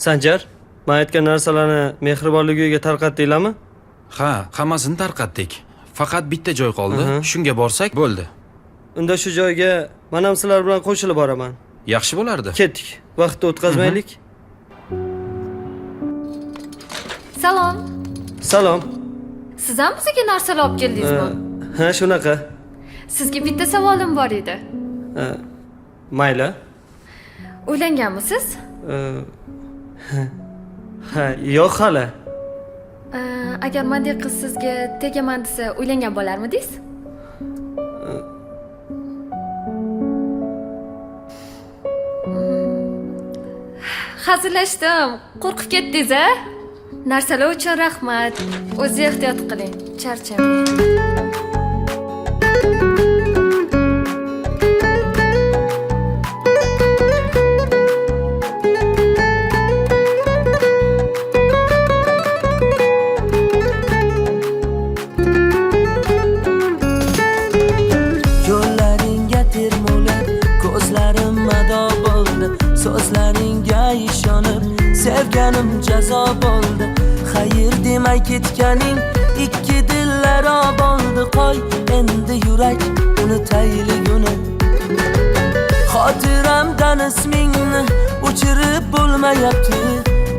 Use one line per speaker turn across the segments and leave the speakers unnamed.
Sanjar, men aytgan narsalarni mehribonlik uyiga tarqatdinglarmi?
Ha, hammasini tarqatdik. Faqat bitta joy qoldi. Shunga borsak bo'ldi.
Unda shu joyga men ham sizlar bilan qo'shilib boraman.
Yaxshi bo'lardi.
Ketdik. Vaqtni o'tkazmaylik.
Salom.
Salom.
Siz ham bizga narsalar olib keldingizmi?
Ha, shunaqa.
Sizga bitta savolim bor edi.
Mayli.
Uylanganmisiz?
Ha, yo'q hali.
Agar mendek qiz sizga tegaman desa, uylangan bo'larmidingiz? Hazillashdim. Qo'rqib ketdingiz-a? Narsalar uchun rahmat. O'zingiz ehtiyot qiling. Charchamang.
Yo'llaringga termulib, ko'zlarim mado bo'ldi. So'zlaringga ishonib, sevganim jazo bo'ldi. Xayr demay ketganing ikki dillaro bo'ldi. Qo'y endi yurak unutayliguni. Xotiramdan ismingni o'chirib bo'lmayapti.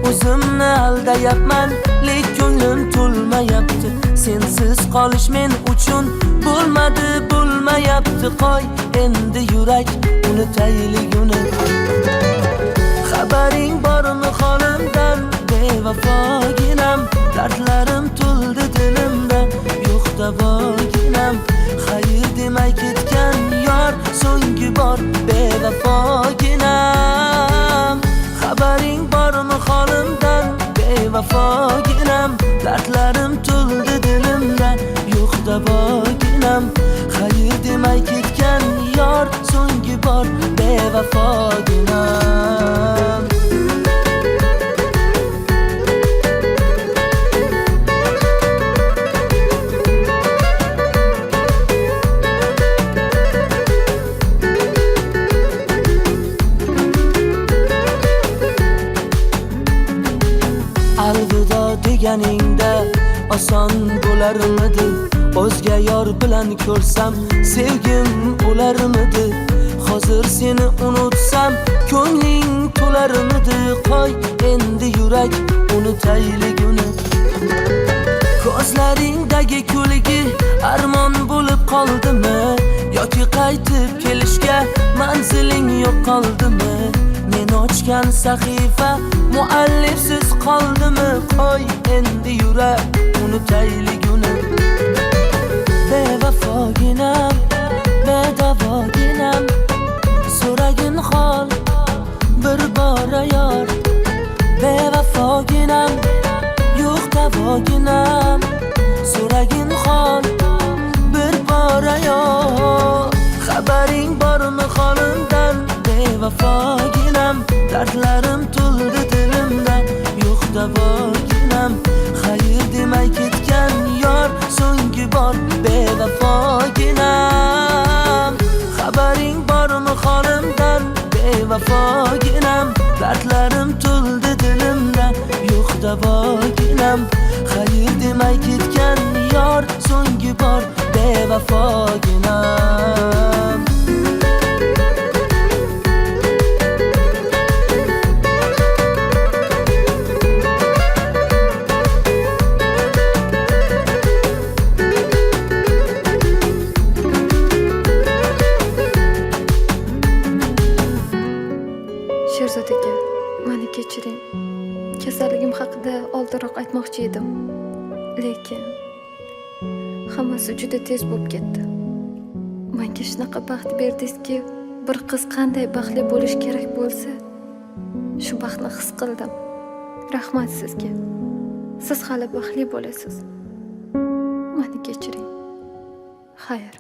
O'zimni aldayapman, lek ko'nglim to'lmayapti. Sensiz qolish men uchun bo'lmayapti. Qo'y endi yurak unutayliguni. Xabaring bormi holimdan? Bevafoginam, dardlarim to'ldi dilimda. Yo'q davoginam, xayr demay ketgan yor so'nggi bor bevafoginam. Xabaring bormi holimdan? Bevafoginam, dardlarim to'ldi dilimda. Yo'q davoginam, xayr demay ketgan yor so'nggi bor bevafoginam. Alvido deganingda oson bo'larmidi? O'zga yor bilan ko'rsam sevgim o'larmidi? Hozir seni unutsam ko'ngling to'larmidi? Qo'y endi yurak unutayliguni. Ko'zlaringdagi kulgi armon bo'lib qoldimi? Yoki qaytib kelishga manziling yo'q qoldimi? Men ochgan sahifa muallifsiz qoldimi? Qo'y endi yurak unutayliguni. Bevafoginam, bedavoginam, so'ragin hol bir bora yor. Bevafoginam, yo'q davoginam, so'ragin hol bir bora yor. Xabaring bormi holimdan? Bevafoginam, dardlarim to'ldi dilimda. Yo'q davoginam, xayr demay ketgan yor so'nggi bor bevafoginam. Xabaring bormi holimdan? Bevafoginam, dardlarim to'ldi dilimda. Yo'q davoginam, xayr demay ketgan yor so'nggi bor bevafoginam.
Sherzod aka, meni kechiring. Kasalligim haqida oldinroq aytmoqchi edim. Lekin hammasi juda tez bo'lib ketdi. Menga shunaqa baxt berdingizki, bir qiz qanday baxtli bo'lish kerak bo'lsa, shu baxtni his qildim. Rahmat sizga. Siz hali baxtli bo'lasiz. Meni kechiring. Xayr.